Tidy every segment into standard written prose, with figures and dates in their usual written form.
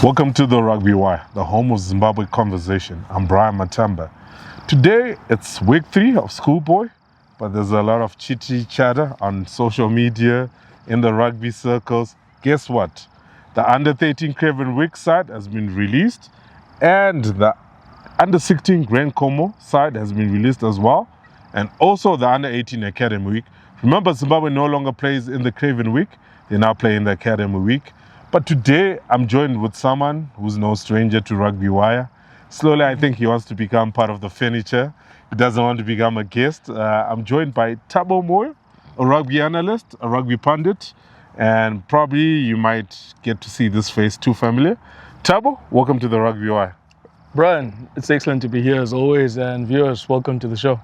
Welcome to the Rugby Wire, the home of Zimbabwe conversation. I'm Brian Matamba. Today it's week 3 of schoolboy, but there's a lot of chitty chatter on social media, in the rugby circles. Guess what? The U13 Craven week side has been released, and the U16 Grant Khomo side has been released as well, and also the U18 Academy week. Remember, Zimbabwe no longer plays in the Craven week, they now play in the Academy week. But today, I'm joined with someone who's no stranger to Rugby Wire. Slowly, I think he wants to become part of the furniture. He doesn't want to become a guest. I'm joined by Thabo Moyo, a rugby analyst, a rugby pundit, and probably you might get to see this face too familiar. Thabo, welcome to the Rugby Wire. Brian, it's excellent to be here as always, and viewers, welcome to the show.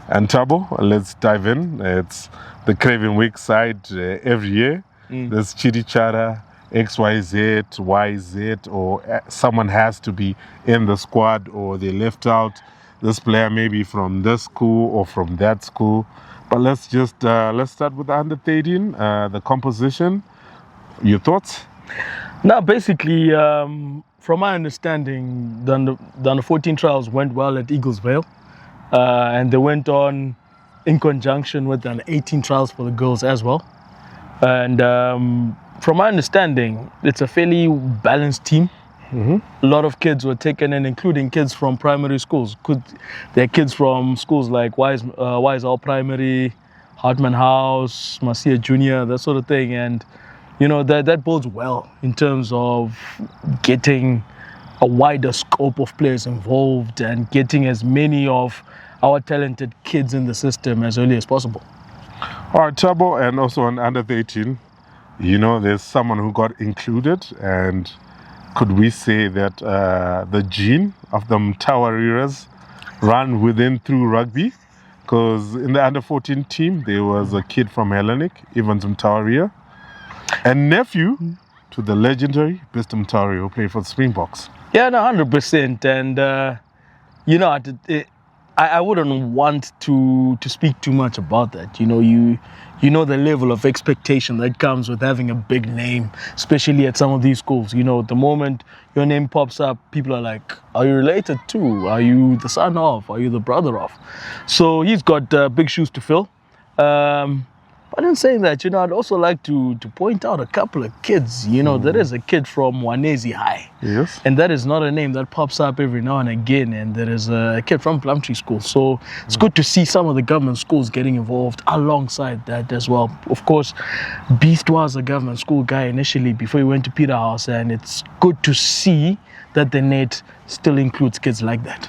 And Thabo, let's dive in. It's the Craven week side every year. There's chitty chatter. XYZ, YZ, or someone has to be in the squad, or they left out this player maybe from this school or from that school. But let's start with the under-13, the composition. Your thoughts? Now, basically, from my understanding, the under-14 trials went well at Eaglesville, and they went on in conjunction with the under-18 trials for the girls as well. And from my understanding, it's a fairly balanced team. A lot of kids were taken in, including kids from primary schools. There are kids from schools like Wise Primary, Hartman House, Marcia Junior, that sort of thing. And, you know, that bodes well in terms of getting a wider scope of players involved and getting as many of our talented kids in the system as early as possible. All right, Thabo, and also on under-18, you know, there's someone who got included, and could we say that the gene of the Mtawariras ran within through rugby? Because in the under-14 team, there was a kid from Hellenic, Evans Mtawarira, and nephew to the legendary Mr. Mtawarira, who played for the Springboks. Yeah, no, 100%. And, you know, I wouldn't want to speak too much about that. You know the level of expectation that comes with having a big name, especially at some of these schools. You know, the moment your name pops up, people are like, are you related to? Are you the son of? Are you the brother of? So he's got big shoes to fill. But in saying that, you know, I'd also like to point out a couple of kids. You know, there is a kid from Wanezi High. Yes. And that is not a name that pops up every now and again. And there is a kid from Plumtree School. So it's good to see some of the government schools getting involved alongside that as well. Of course, Beast was a government school guy initially before he went to Peterhouse. And it's good to see that the net still includes kids like that.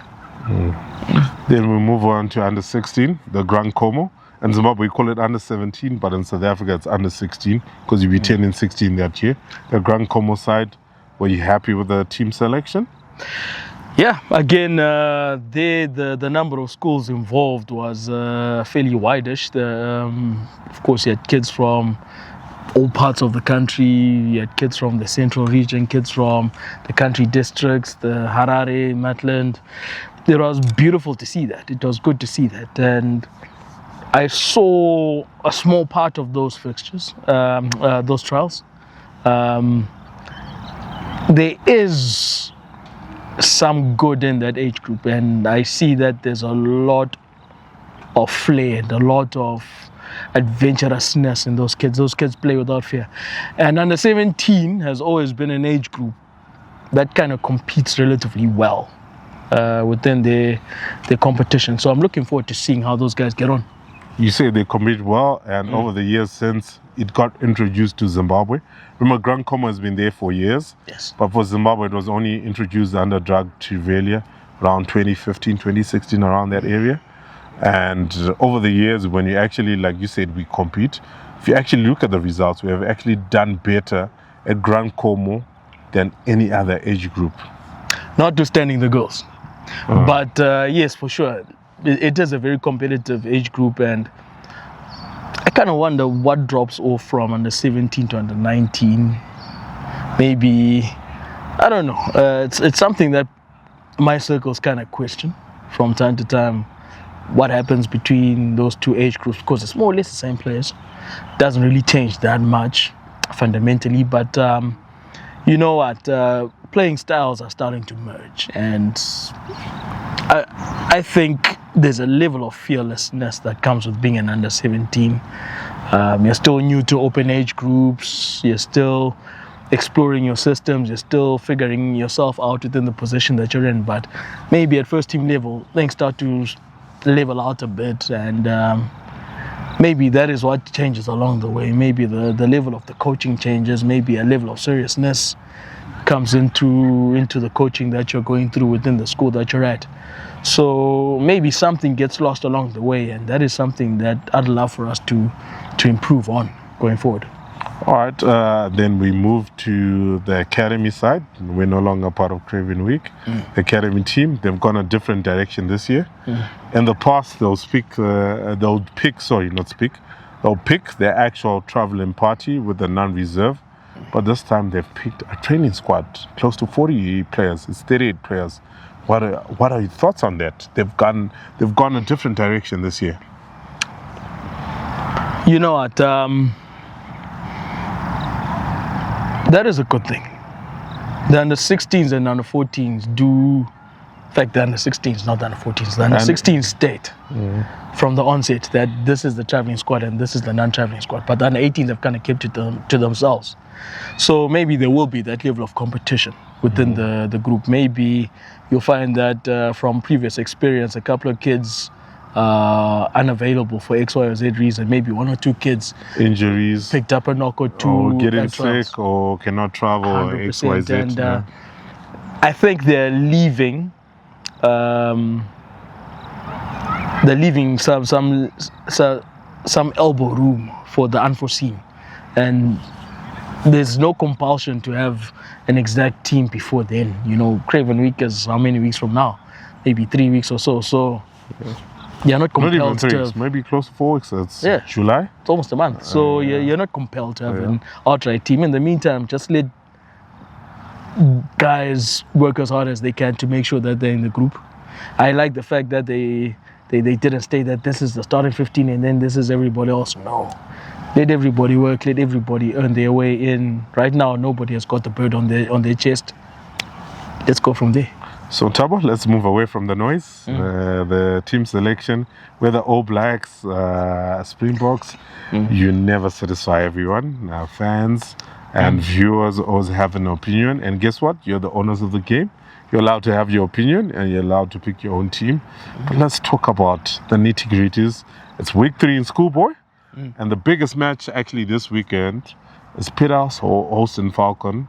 Then we move on to under-16, the Grant Khomo. In Zimbabwe, we call it under-17, but in South Africa, it's under-16, because you'll be 10 and 16 that year. The Grant Khomo side, were you happy with the team selection? Yeah, again, the number of schools involved was fairly wideish. Of course, you had kids from all parts of the country. You had kids from the central region, kids from the country districts, the Harare, Matland. It was beautiful to see that. It was good to see that. And I saw a small part of those fixtures, those trials. There is some good in that age group, and I see that there's a lot of flair, a lot of adventurousness in those kids. Those kids play without fear. And under 17 has always been an age group that kind of competes relatively well within their competition. So I'm looking forward to seeing how those guys get on. You say they compete well, and over the years since it got introduced to Zimbabwe, remember Grant Khomo has been there for years. Yes. But for Zimbabwe, it was only introduced under drug Trivelia around 2015, 2016, around that area. And over the years, when you actually, like you said, we compete, if you actually look at the results, we have actually done better at Grant Khomo than any other age group. Notwithstanding the girls. But yes, for sure. It is a very competitive age group, and I kind of wonder what drops off from under 17 to under 19. Maybe, I don't know. It's something that my circles kind of question from time to time. What happens between those two age groups? Because it's more or less the same players. Doesn't really change that much fundamentally, but You know what? Playing styles are starting to merge, and I think there's a level of fearlessness that comes with being an under 17. You're still new to open age groups. You're still exploring your systems. You're still figuring yourself out within the position that you're in. But maybe at first team level, things start to level out a bit, and maybe that is what changes along the way. Maybe the level of the coaching changes. Maybe a level of seriousness comes into the coaching that you're going through within the school that you're at. So maybe something gets lost along the way, and that is something that I'd love for us to improve on going forward. All right, then we move to the academy side. We're no longer part of Craven Week. The academy team, they've gone a different direction this year. In the past, they'll pick their actual traveling party with the non-reserve. But this time they've picked a training squad, close to 40 players. It's 38 players. What are your thoughts on that? They've gone a different direction this year. You know what? That is a good thing. The under 16s and under 14s do. In fact, the under 16s, not the under 14s. The under 16s state from the onset that this is the traveling squad and this is the non-traveling squad. But the under 18s have kind of kept it to themselves. So maybe there will be that level of competition within the group. Maybe you'll find that from previous experience, a couple of kids unavailable for X, Y, or Z reason. Maybe one or two kids injuries, picked up a knock or two, or getting sick, or cannot travel, or X, Y, Z. And I think they're leaving. They're leaving some elbow room for the unforeseen, and there's no compulsion to have an exact team before then. You know, Craven Week is how many weeks from now? Maybe 3 weeks or so. So you're not compelled not even 3 to weeks, maybe close to 4 weeks. It's July. It's almost a month. So you're not compelled to have an outright team. In the meantime, just let guys work as hard as they can to make sure that they're in the group. I like the fact that they didn't state that this is the starting 15 and then this is everybody else. No. Let everybody work, let everybody earn their way in. Right now, nobody has got the bird on their chest. Let's go from there. So, Thabo, let's move away from the noise. The team selection, whether All Blacks, Springboks, you never satisfy everyone. Fans and viewers always have an opinion. And guess what? You're the owners of the game. You're allowed to have your opinion and you're allowed to pick your own team. But let's talk about the nitty-gritties. It's week 3 in schoolboy. And the biggest match actually this weekend is Pithouse hosting Falcon.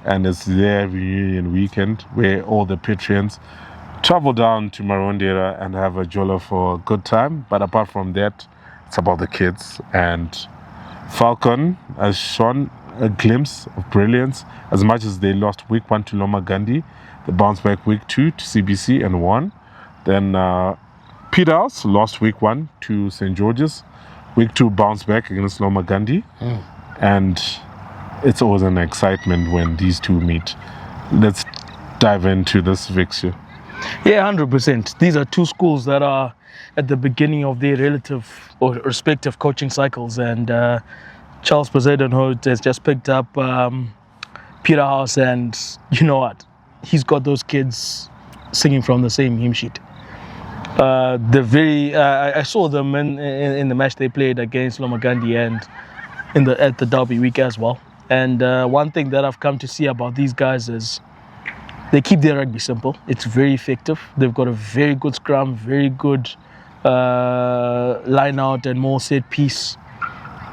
And it's their reunion weekend where all the patrons travel down to Marondera and have a jollo for a good time. But apart from that, it's about the kids. And Falcon has shown a glimpse of brilliance. As much as they lost week 1 to Loma Gandhi, they bounced back week 2 to CBC and won. Then Pithouse lost week 1 to St. George's. Week 2 bounced back against Loma Gandhi. And it's always an excitement when these two meet. Let's dive into this fixture. Yeah, 100%. These are two schools that are at the beginning of their relative or respective coaching cycles. And Charles Poseidon-Hood has just picked up Pithouse, and you know what? He's got those kids singing from the same hymn sheet. I saw them in the match they played against Loma Gandhi and at the Derby week as well. And one thing that I've come to see about these guys is they keep their rugby simple. It's very effective. They've got a very good scrum, very good line out and more set piece.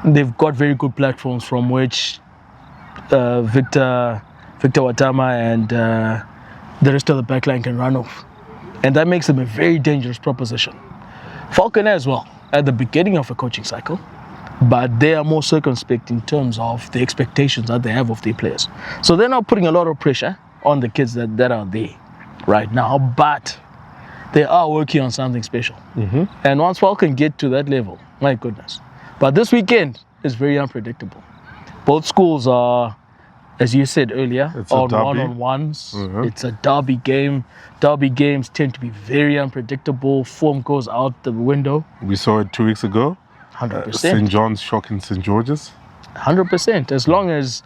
They've got very good platforms from which Victor Watama and the rest of the backline can run off. And that makes them a very dangerous proposition. Falcon as well, at the beginning of a coaching cycle, but they are more circumspect in terms of the expectations that they have of their players. So they're not putting a lot of pressure on the kids that are there right now, but they are working on something special. And once Falcon get to that level, my goodness. But this weekend is very unpredictable. Both schools are, as you said earlier, on one-on-ones. It's a derby game. Derby games tend to be very unpredictable. Form goes out the window. We saw it 2 weeks ago. 100%. St. John's shocking St. George's. 100%. As long as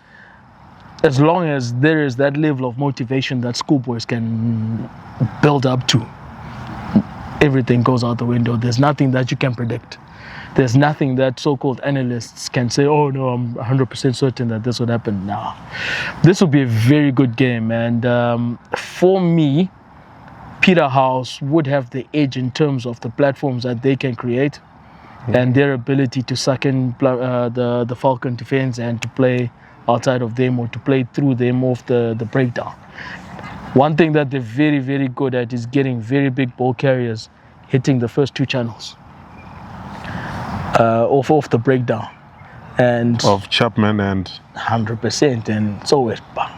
as long as there is that level of motivation that schoolboys can build up to, everything goes out the window. There's nothing that you can predict. There's nothing that so-called analysts can say, oh no, I'm 100% certain that this would happen. Now, this will be a very good game. And for me, Peterhouse would have the edge in terms of the platforms that they can create and their ability to suck in the Falcon defense and to play outside of them or to play through them off the breakdown. One thing that they're very, very good at is getting very big ball carriers hitting the first two channels off the breakdown. And of Chapman and 100%. And so it's bam.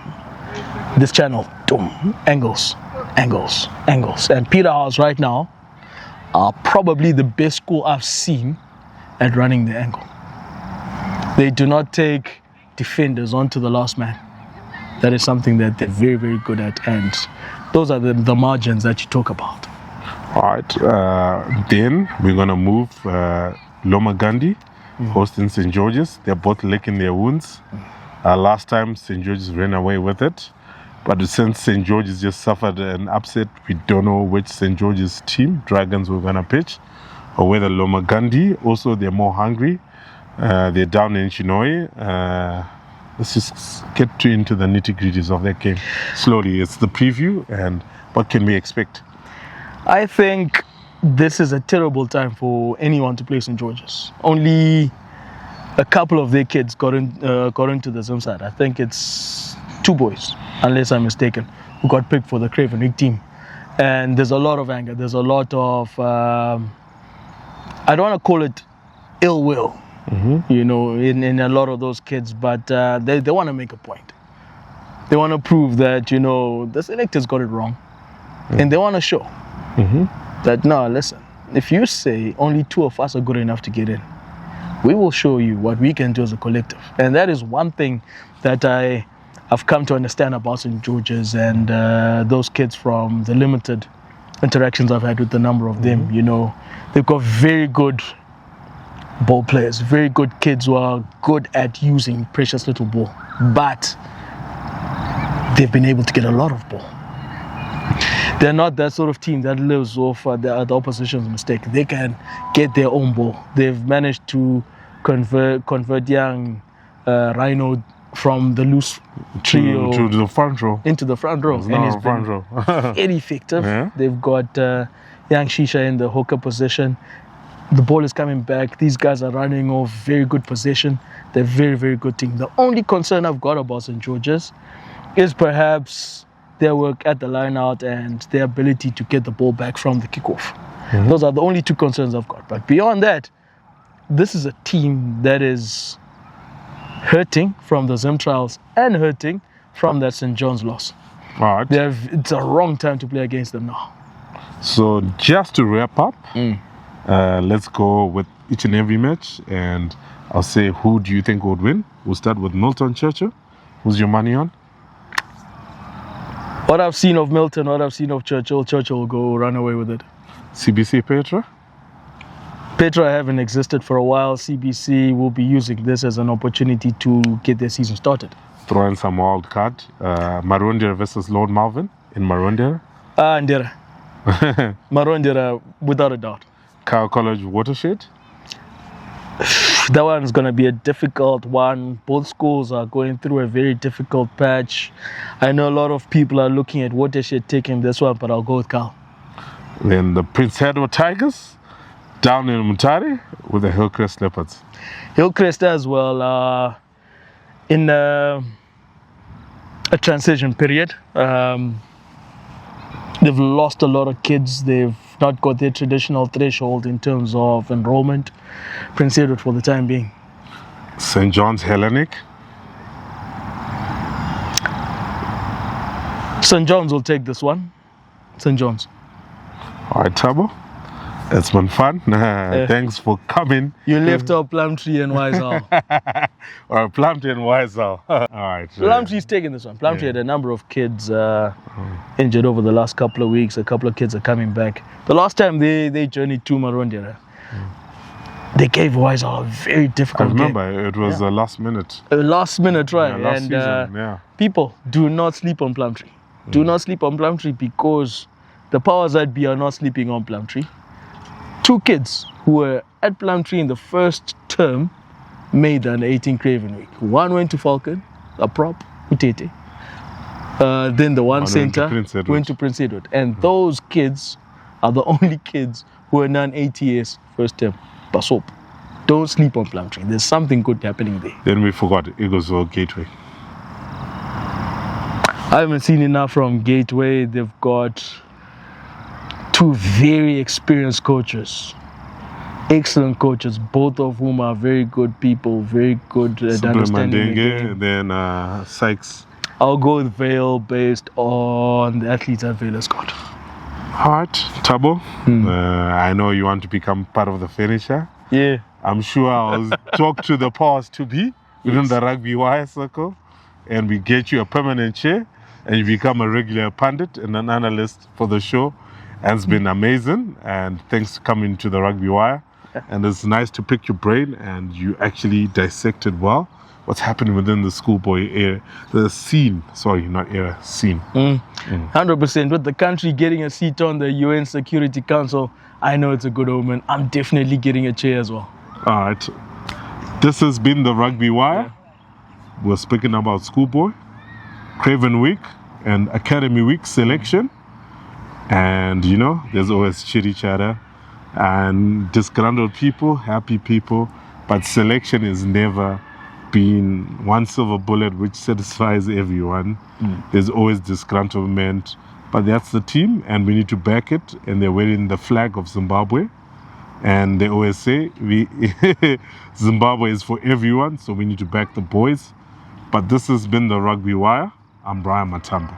This channel, boom, angles. And Peterhouse right now are probably the best school I've seen at running the angle. They do not take defenders onto the last man. That is something that they're very, very good at, and those are the margins that you talk about. All right, then we're going to move Loma Gandhi, hosting St. George's. They're both licking their wounds. Last time, St. George's ran away with it. But since St. George's just suffered an upset, we don't know which St. George's team, Dragons, we're going to pitch, or whether Loma Gandhi, also they're more hungry. They're down in Chinoy. Let's just get into the nitty-gritties of that game slowly. It's the preview, and what can we expect? I think this is a terrible time for anyone to play St. George's. Only a couple of their kids got into the Zim side. I think it's 2 boys, unless I'm mistaken, who got picked for the Craven League team. And there's a lot of anger. There's a lot of, I don't want to call it ill will, you know, in a lot of those kids, but they want to make a point. They want to prove that, you know, the selectors got it wrong. And they want to show that, no, listen, if you say only 2 of us are good enough to get in, we will show you what we can do as a collective. And that is one thing that I've come to understand about St. George's and those kids from the limited interactions I've had with a number of them. You know, they've got very good ball players, very good kids who are good at using precious little ball, but they've been able to get a lot of ball. They're not that sort of team that lives off the opposition's mistake. They can get their own ball. They've managed to convert young Rhino from the loose trio to the front row. Into the front row. And he's front row. Very effective. Yeah. They've got young Shisha in the hooker position. The ball is coming back. These guys are running off very good possession. They're a very, very good team. The only concern I've got about St. George's is perhaps their work at the line out and their ability to get the ball back from the kickoff. Those are the only 2 concerns I've got. But beyond that, this is a team that is hurting from the Zim trials and hurting from that St. John's loss. All right. It's a wrong time to play against them now. So just to wrap up, let's go with each and every match, and I'll say, who do you think would win? We'll start with Milton Churchill. Who's your money on? What I've seen of Milton, what I've seen of Churchill will go run away with it. CBC Petra? Petra haven't existed for a while. CBC will be using this as an opportunity to get their season started. Throw in some wild card. Marondera versus Lord Malvern in Marondera. Ndera. Marondera, without a doubt. Kyle College Watershed? That one's going to be a difficult one. Both schools are going through a very difficult patch. I know a lot of people are looking at Watershed taking this one, but I'll go with Kyle. Then the Prince Edward Tigers down in Mutare with the Hillcrest Leopards. Hillcrest as well, in a transition period. They've lost a lot of kids. They've not got their traditional threshold in terms of enrollment. Prince Edward for the time being. St. John's Hellenic. St. John's will take this one. St. John's. All right, Thabo. It's been fun. Thanks for coming. You left out Plumtree and Wiseau. Or Plumtree and Wiseau. All right. Plumtree's taking this one. Plumtree had a number of kids injured over the last couple of weeks. A couple of kids are coming back. The last time they journeyed to Marondera. the giveaways are very I difficult. remember it was Yeah. last minute. Last minute, right? Yeah, last And season, yeah. people, do not sleep on Plumtree. Do not sleep on Plumtree, because the powers that be are not sleeping on Plumtree. 2 kids who were at Plumtree in the first term made an 18 Craven week. One went to Falcon, a prop, Utete. Then the one center went to Prince Edward. And those kids are the only kids who are non-ATS first term. Basop. Don't sleep on Plumtree. There's something good happening there. Then we forgot Eaglesville Gateway. I haven't seen enough from Gateway. They've got 2 very experienced coaches. Excellent coaches, both of whom are very good people, very good at understanding the game. And then Sykes. I'll go with Vale based on the athletes that Vale has got. All right, Thabo, I know you want to become part of the furniture. Yeah. I'm sure I'll talk to the powers to be within the Rugby Wire circle, and we get you a permanent chair, and you become a regular pundit and an analyst for the show. And it's been amazing, and thanks for coming to the Rugby Wire. And it's nice to pick your brain, and you actually dissected well what's happening within the schoolboy era, the scene. Sorry, not era, scene. 100%. With the country getting a seat on the UN Security Council, I know it's a good omen. I'm definitely getting a chair as well. All right. This has been the Rugby Wire. We're speaking about schoolboy, Craven Week, and Academy Week selection. And you know, there's always chitty chatter and disgruntled people, happy people, but selection is never been one silver bullet which satisfies everyone. There's always disgruntlement, but that's the team, and we need to back it. And they're wearing the flag of Zimbabwe, and they always say Zimbabwe is for everyone, so we need to back the boys. But this has been the Rugby Wire. I'm Brian Matamba.